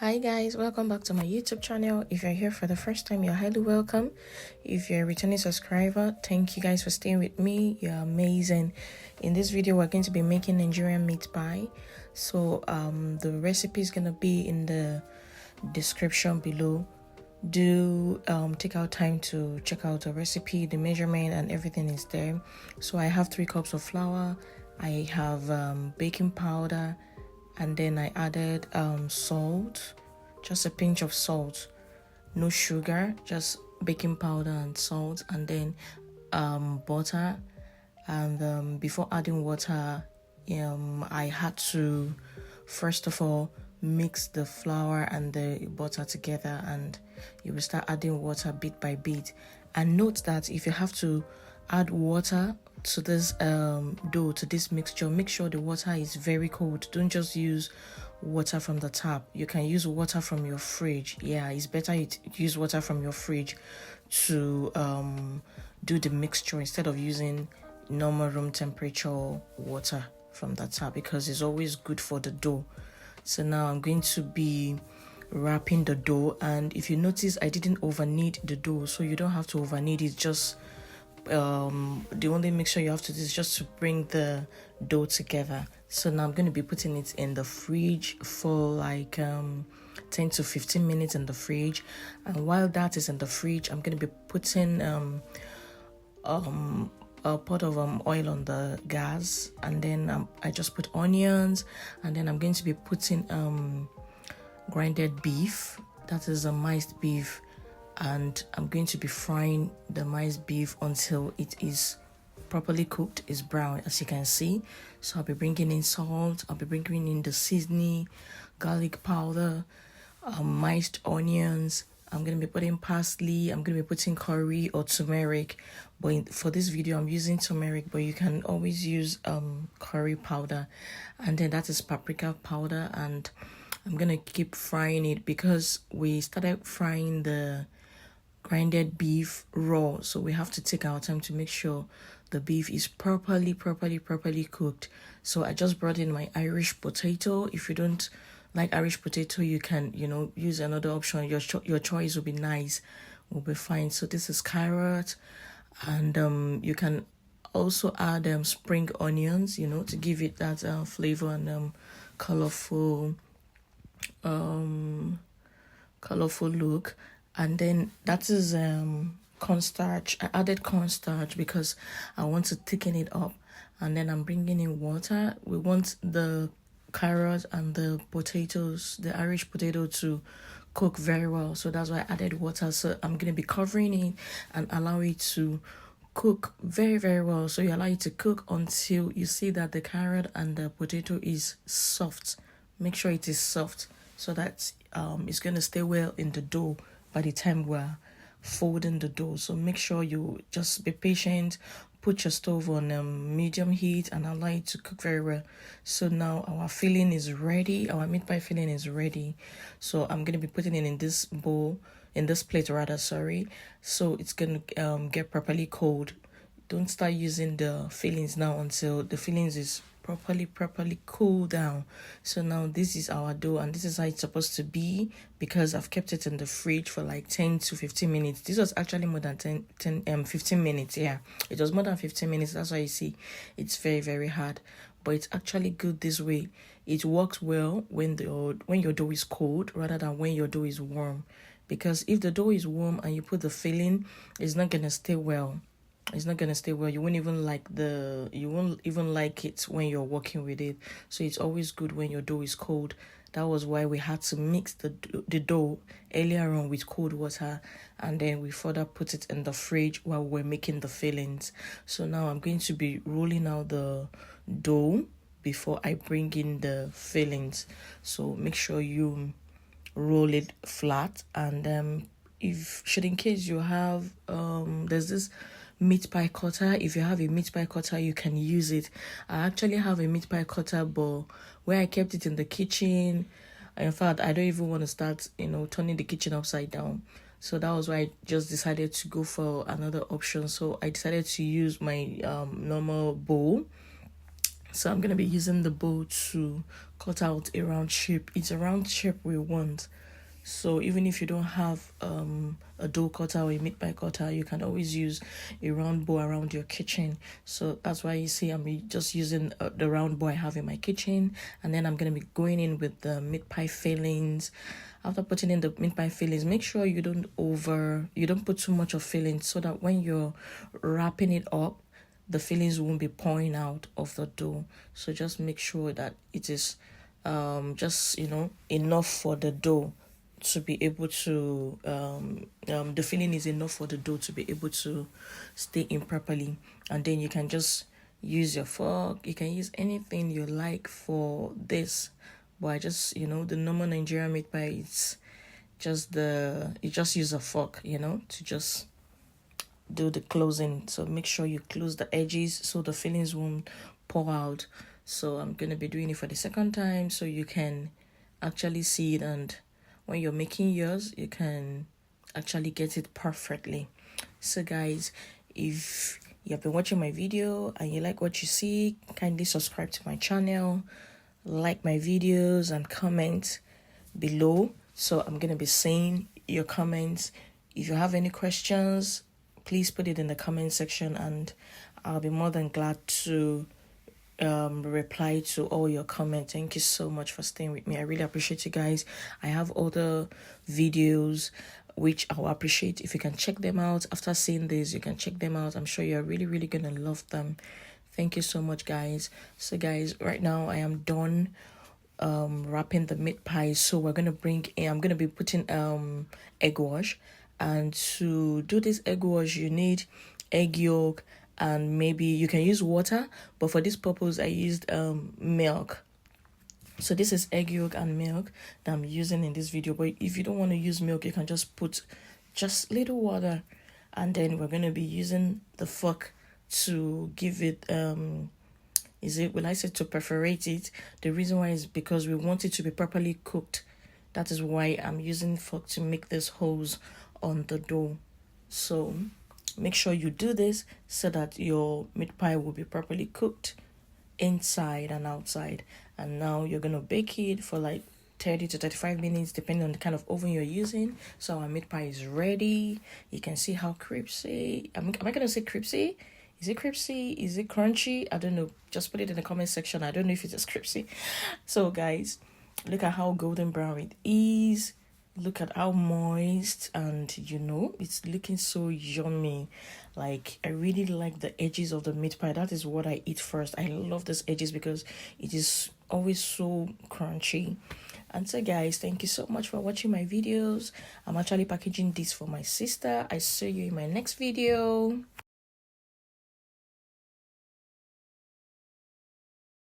Hi guys, welcome back to my YouTube channel. If you're here for the first time, you're highly welcome. If you're a returning subscriber, thank you guys for staying with me. You're amazing. In this video, we're going to be making Nigerian meat pie. So the recipe is gonna be in the description below. Do take out time to check out the recipe, the measurement and everything is there. So I have 3 cups of flour, I have baking powder, and then I added salt, just a pinch of salt, no sugar, just baking powder and salt, and then butter. And before adding water, I had to first of all mix the flour and the butter together, and you will start adding water bit by bit. And note that if you have to add water to this dough, to this mixture, make sure the water is very cold. Don't just use water from the tap. You can use water from your fridge. Yeah, it's better you use water from your fridge to do the mixture instead of using normal room temperature water from the tap, because it's always good for the dough. So now I'm going to be wrapping the dough, and if you notice, I didn't over knead the dough, so you don't have to over knead it. Just the only mixture you have to do is just to bring the dough together. So now I'm going to be putting it in the fridge for like 10 to 15 minutes in the fridge. And while that is in the fridge, I'm going to be putting a pot of oil on the gas, and then I just put onions, and then I'm going to be putting grinded beef, that is a minced beef, and I'm going to be frying the minced beef until it is properly cooked, is brown, as you can see. So I'll be bringing in salt, I'll be bringing in the seasoning, garlic powder, minced onions. I'm going to be putting parsley, I'm going to be putting curry or turmeric, but for this video I'm using turmeric, but you can always use curry powder. And then that is paprika powder, and I'm going to keep frying it because we started frying the grinded beef raw, so we have to take our time to make sure the beef is properly cooked. So I just brought in my Irish potato. If you don't like Irish potato, you can use another option. Your choice will be nice, will be fine. So this is carrot, and you can also add spring onions, to give it that flavor and colorful look. And then that is cornstarch. I added cornstarch because I want to thicken it up. And then I'm bringing in water. We want the carrot and the potatoes, the Irish potato, to cook very well. So that's why I added water. So I'm going to be covering it and allow it to cook very well. So you allow it to cook until you see that the carrot and the potato is soft. Make sure it is soft so that it's going to stay well in the dough by the time we're folding the dough. So make sure you just be patient, put your stove on medium heat and allow it to cook very well. So now our filling is ready, our meat pie filling is ready. So I'm going to be putting it in this bowl, in this plate rather, sorry. So it's going to get properly cold. Don't start using the fillings now until the fillings is properly cool down. So now this is our dough, and this is how it's supposed to be, because I've kept it in the fridge for like 10 to 15 minutes. This was actually more than 15 minutes. Yeah, it was more than 15 minutes. That's why you see it's very hard, but it's actually good this way. It works well when your dough is cold rather than when your dough is warm, because if the dough is warm and you put the filling, it's not gonna stay well. It's not gonna stay well. You won't even like it when you're working with it. So it's always good when your dough is cold. That was why we had to mix the dough earlier on with cold water, and then we further put it in the fridge while we're making the fillings. So now I'm going to be rolling out the dough before I bring in the fillings. So make sure you roll it flat, and in case you have there's this meat pie cutter. If you have a meat pie cutter, you can use it. I actually have a meat pie cutter, but where I kept it in the kitchen, in fact, I don't even want to start turning the kitchen upside down. So that was why I just decided to go for another option. So I decided to use my normal bowl. So I'm going to be using the bowl to cut out a round shape. It's a round shape we want. So even if you don't have a dough cutter or a meat pie cutter, you can always use a round bowl around your kitchen. So that's why you see I'm just using the round bowl I have in my kitchen. And then I'm going to be going in with the meat pie fillings. After putting in the meat pie fillings, make sure you don't put too much of fillings, so that when you're wrapping it up, the fillings won't be pouring out of the dough. So just make sure that it is just enough for the dough to be able to the filling is enough for the dough to be able to stay in properly. And then you can just use your fork. You can use anything you like for this, but I just the normal Nigerian meat pie, it's just you just use a fork to just do the closing. So make sure you close the edges so the fillings won't pour out. So I'm going to be doing it for the second time so you can actually see it, and when you're making yours, you can actually get it perfectly. So guys, if you have been watching my video and you like what you see, kindly subscribe to my channel, like my videos, and comment below. So I'm going to be saying your comments. If you have any questions, please put it in the comment section, and I'll be more than glad to reply to all your comments. Thank you so much for staying with me. I really appreciate you guys. I have other videos which I'll appreciate if you can check them out. After seeing this, you can check them out. I'm sure you're really gonna love them. Thank you so much, guys. So guys, right now I am done wrapping the meat pie. So we're gonna I'm gonna be putting egg wash. And to do this egg wash, you need egg yolk, and maybe you can use water, but for this purpose I used milk. So this is egg yolk and milk that I'm using in this video. But if you don't want to use milk, you can just put just little water. And then we're going to be using the fork to give it to perforate it. The reason why is because we want it to be properly cooked. That is why I'm using fork to make this holes on the dough. So make sure you do this so that your meat pie will be properly cooked inside and outside. And now you're going to bake it for like 30 to 35 minutes depending on the kind of oven you're using. So our meat pie is ready. You can see how crispy. Am I going to say crispy? Is it crispy? Is it crunchy? I don't know. Just put it in the comment section. I don't know if it's crispy. So guys, look at how golden brown it is. Look at how moist, and it's looking so yummy. Like, I really like the edges of the meat pie. That is what I eat first. I love these edges because it is always so crunchy. And so guys, thank you so much for watching my videos. I'm actually packaging this for my sister. I see you in my next video.